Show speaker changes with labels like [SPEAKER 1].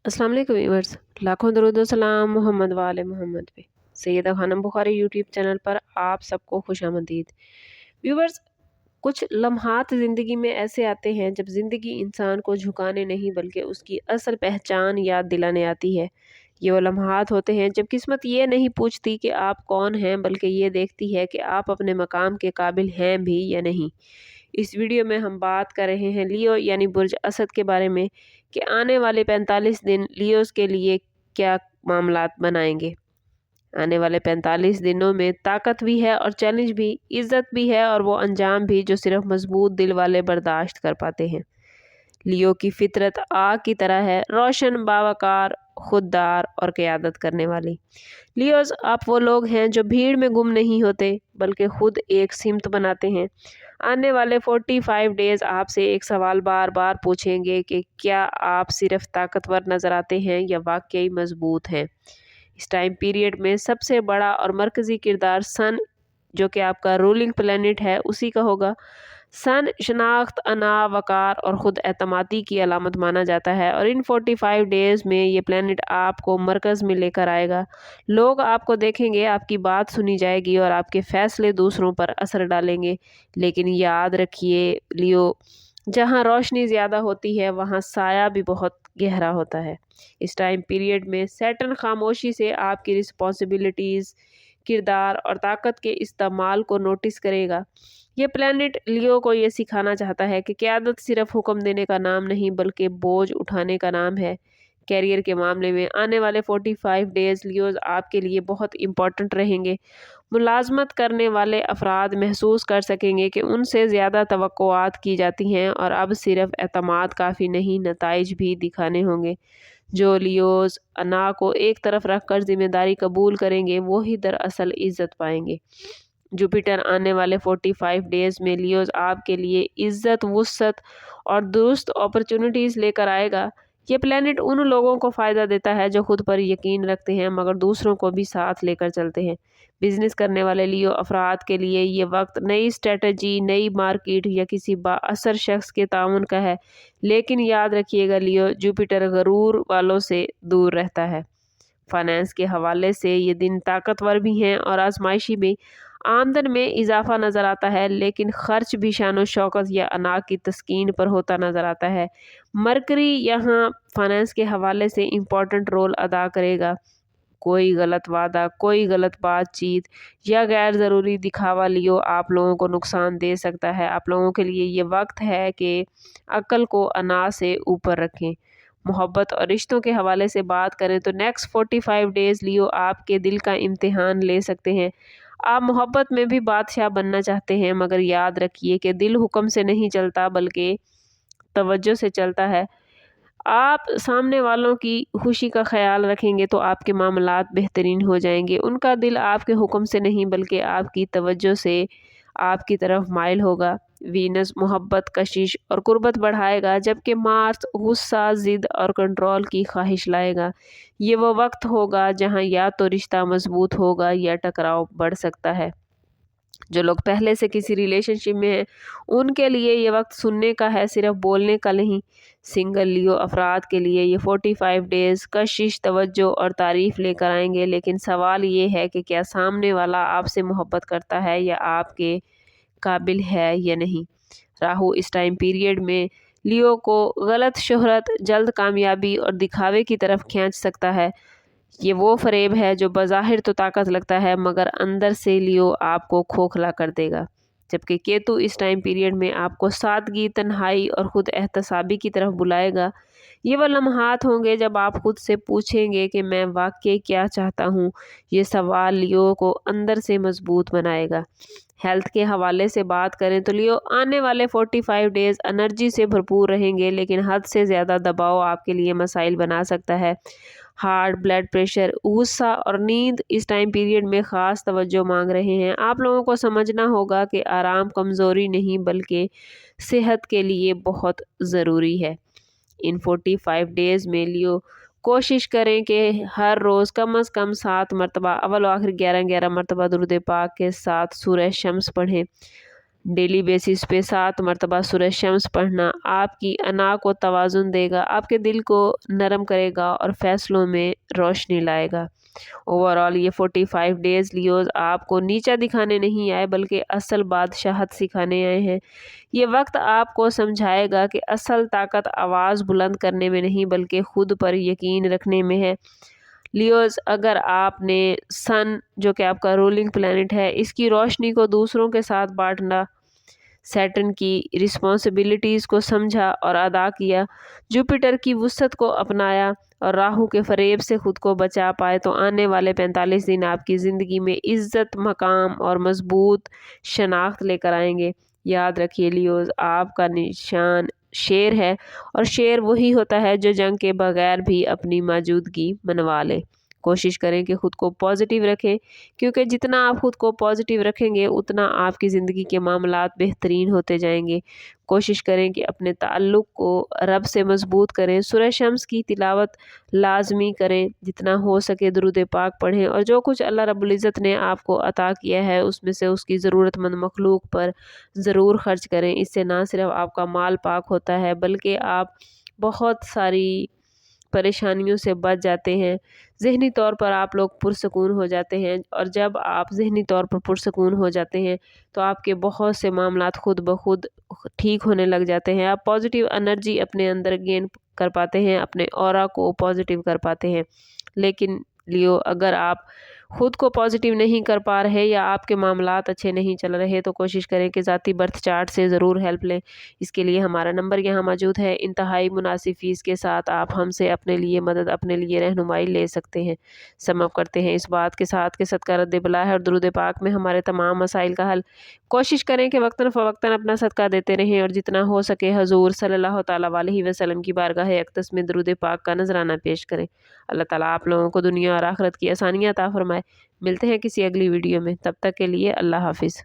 [SPEAKER 1] अस्सलाम वालेकुम व्यूअर्स, लाखों दरूद व सलाम मोहम्मद वाले मोहम्मद पे। सैयदा खानम बुखारी यूट्यूब चैनल पर आप सबको खुशामदीद। व्यूअर्स, कुछ लम्हात ज़िंदगी में ऐसे आते हैं जब ज़िंदगी इंसान को झुकाने नहीं बल्कि उसकी असल पहचान याद दिलाने आती है। ये वो लम्हात होते हैं जब किस्मत ये नहीं पूछती कि आप कौन हैं, बल्कि ये देखती है कि आप अपने मकाम के काबिल हैं भी या नहीं। इस वीडियो में हम बात कर रहे हैं लियो यानी बुर्ज असद के बारे में कि आने वाले 45 दिन लियोस के लिए क्या मामलात बनाएंगे। आने वाले 45 दिनों में ताकत भी है और चैलेंज भी, इज्जत भी है और वो अंजाम भी जो सिर्फ मजबूत दिल वाले बर्दाश्त कर पाते हैं। लियो की फितरत आग की तरह है, रोशन, बावकार, खुददार और क़यादत करने वाली। लियोस आप वो लोग हैं जो भीड़ में गुम नहीं होते बल्कि खुद एक सिमत बनाते हैं। आने वाले 45 डेज आपसे एक सवाल बार बार पूछेंगे कि क्या आप सिर्फ ताकतवर नज़र आते हैं या वाकई मजबूत हैं। इस टाइम पीरियड में सबसे बड़ा और मरकज़ी किरदार सन, जो कि आपका रूलिंग प्लेनेट है, उसी का होगा। सन शनाख्त, अना, वकार और ख़ुद एतमादी की अलामत माना जाता है और इन 45 डेज़ में ये प्लेनेट आपको मरकज़ में लेकर आएगा। लोग आपको देखेंगे, आपकी बात सुनी जाएगी और आपके फ़ैसले दूसरों पर असर डालेंगे। लेकिन याद रखिए लियो, जहाँ रोशनी ज़्यादा होती है वहाँ साया भी बहुत गहरा होता है। इस टाइम पीरियड में सैटर्न खामोशी से आपकी रिस्पॉन्सिबिलिटीज़, किरदार और ताकत के इस्तेमाल को नोटिस करेगा। ये प्लैनेट लियो को ये सिखाना चाहता है कि क़यादत सिर्फ हुक्म देने का नाम नहीं बल्कि बोझ उठाने का नाम है। कैरियर के मामले में आने वाले 45 डेज़ लियोज़ आपके लिए बहुत इम्पोर्टेंट रहेंगे। मुलाजमत करने वाले अफराद महसूस कर सकेंगे कि उनसे ज़्यादा तवक्कुआत की जाती हैं और अब सिर्फ एतमाद काफ़ी नहीं, नताइज भी दिखाने होंगे। जो लियोज़ अना को एक तरफ रखकर जिम्मेदारी कबूल करेंगे वो ही दरअसल इज्जत पाएंगे। जुपिटर आने वाले 45 डेज़ में लियोज़ आपके लिए इज्जत, वुसअत और दुरुस्त अपॉर्चुनिटीज़ लेकर आएगा। ये प्लेनेट उन लोगों को फ़ायदा देता है जो खुद पर यकीन रखते हैं मगर दूसरों को भी साथ लेकर चलते हैं। बिजनेस करने वाले लियो अफराद के लिए ये वक्त नई स्ट्रेटजी, नई मार्केट या किसी बाअसर शख्स के ताउन का है। लेकिन याद रखिएगा लियो, जुपिटर गरूर वालों से दूर रहता है। फाइनेंस के हवाले से ये दिन ताकतवर भी हैं और आजमाइशी भी। आमदन में इजाफा नज़र आता है लेकिन खर्च भी शानो शौकत या अना की तस्कीन पर होता नज़र आता है। मरकरी यहाँ फाइनेंस के हवाले से इम्पोर्टेंट रोल अदा करेगा। कोई गलत वादा, कोई गलत बातचीत या गैर ज़रूरी दिखावा लियो आप लोगों को नुकसान दे सकता है। आप लोगों के लिए ये वक्त है कि अक्ल को अना से ऊपर रखें। मोहब्बत और रिश्तों के हवाले से बात करें तो नेक्स्ट 45 डेज़ लियो आपके दिल का इम्तिहान ले सकते हैं। आप मोहब्बत में भी बादशाह बनना चाहते हैं मगर याद रखिए कि दिल हुक्म से नहीं चलता बल्कि तवज्जो से चलता है। आप सामने वालों की खुशी का ख्याल रखेंगे तो आपके मामलात बेहतरीन हो जाएंगे। उनका दिल आपके हुक्म से नहीं बल्कि आपकी तवज्जो से आपकी तरफ माइल होगा। वीनस मोहब्बत, कशिश और कुर्बत बढ़ाएगा जबकि मार्स गुस्सा, ज़िद और कंट्रोल की ख्वाहिश लाएगा। ये वो वक्त होगा जहां या तो रिश्ता मजबूत होगा या टकराव बढ़ सकता है। जो लोग पहले से किसी रिलेशनशिप में हैं उनके लिए ये वक्त सुनने का है, सिर्फ बोलने का नहीं। सिंगल लियो अफराद के लिए ये 45 डेज़ कशिश, तवज्जो और तारीफ़ लेकर आएंगे। लेकिन सवाल ये है कि क्या सामने वाला आपसे मोहब्बत करता है या आपके काबिल है या नहीं। राहु इस टाइम पीरियड में लियो को गलत शोहरत, जल्द कामयाबी और दिखावे की तरफ खींच सकता है। ये वो फरेब है जो बज़ाहिर तो ताकत लगता है मगर अंदर से लियो आपको खोखला कर देगा। जबकि केतु इस टाइम पीरियड में आपको सादगी, तन्हाई और ख़ुद एहतसाबी की तरफ बुलाएगा। ये वो लम्हात होंगे जब आप खुद से पूछेंगे कि मैं वाकई क्या चाहता हूँ। ये सवाल लियो को अंदर से मजबूत बनाएगा। हेल्थ के हवाले से बात करें तो लियो आने वाले 45 डेज़ एनर्जी से भरपूर रहेंगे लेकिन हद से ज़्यादा दबाव आपके लिए मसाइल बना सकता है। हार्ट, ब्लड प्रेशर, गुस्सा और नींद इस टाइम पीरियड में ख़ास तवज्जो मांग रहे हैं। आप लोगों को समझना होगा कि आराम कमज़ोरी नहीं बल्कि सेहत के लिए बहुत ज़रूरी है। इन 45 डेज़ में लियो कोशिश करें कि हर रोज़ कम अज़ कम 7 मरतबा, अव्वल व आखिर 11-11 मरतबा दुरूद पाक के साथ सूरह शम्स पढ़ें। डेली बेसिस पे 7 मरतबा सूरज शम्स पढ़ना आपकी अना को तवाज़ुन देगा, आपके दिल को नरम करेगा और फैसलों में रोशनी लाएगा। ओवरऑल ये 45 डेज़ लियोज़ आपको नीचा दिखाने नहीं आए बल्कि असल बादशाहत सिखाने आए हैं। ये वक्त आपको समझाएगा कि असल ताकत आवाज़ बुलंद करने में नहीं बल्कि खुद पर यकीन रखने में है। लियोज़, अगर आपने सन जो कि आपका रूलिंग प्लैनेट है इसकी रोशनी को दूसरों के साथ बांटना, सैटर्न की रिस्पॉन्सिबिलिटीज़ को समझा और अदा किया, जुपिटर की वुसअत को अपनाया और राहु के फरेब से ख़ुद को बचा पाए तो आने वाले 45 दिन आपकी ज़िंदगी में इज़्ज़त, मकाम और मजबूत शनाख्त लेकर आएंगे। याद रखिए लियोज़, आपका निशान शेर है और शेर वही होता है जो जंग के बगैर भी अपनी मौजूदगी मनवा ले। कोशिश करें कि ख़ुद को पॉजिटिव रखें, क्योंकि जितना आप ख़ुद को पॉजिटिव रखेंगे उतना आपकी ज़िंदगी के मामलात बेहतरीन होते जाएंगे। कोशिश करें कि अपने ताल्लुक़ को रब से मज़बूत करें, सूरज शम्स की तिलावत लाजमी करें, जितना हो सके दुरूद पाक पढ़ें और जो कुछ अल्लाह रब्बुल इज़्ज़त ने आपको अता किया है उसमें से उसकी ज़रूरतमंद मखलूक पर ज़रूर ख़र्च करें। इससे ना सिर्फ आपका माल पाक होता है बल्कि आप बहुत सारी परेशानियों से बच जाते हैं। ज़हनी तौर पर आप लोग पुरसकून हो जाते हैं और जब आप ज़हनी तौर पर पुरसकून हो जाते हैं तो आपके बहुत से मामलात खुद ब खुद ठीक होने लग जाते हैं। आप पॉजिटिव एनर्जी अपने अंदर गेन कर पाते हैं, अपने ऑरा को पॉजिटिव कर पाते हैं। लेकिन लियो, अगर आप ख़ुद को पॉजिटिव नहीं कर पा रहे या आपके मामलात अच्छे नहीं चल रहे तो कोशिश करें कि ज़ाती बर्थ चार्ट से ज़रूर हेल्प लें। इसके लिए हमारा नंबर यहाँ मौजूद है। इंतहाई मुनासिब फ़ीस के साथ आप हमसे अपने लिए मदद, अपने लिए रहनुमाई ले सकते हैं। सम अप करते हैं इस बात के साथ कि सदका रद्द बला है और दुरूद पाक में हमारे तमाम मसाइल का हल। कोशिश करें कि वक्तन फ़वक्तन अपना सदका देते रहें और जितना हो सके हजूर सल्लल्लाहु ताला अलैहि वसल्लम की बारगाह अक़दस में दुरूद पाक का नजराना पेश करें। अल्लाह ताला आप लोगों को दुनिया और आखिरत की आसानियाँ अता फरमाए। मिलते हैं किसी अगली वीडियो में, तब तक के लिए अल्लाह हाफिज़।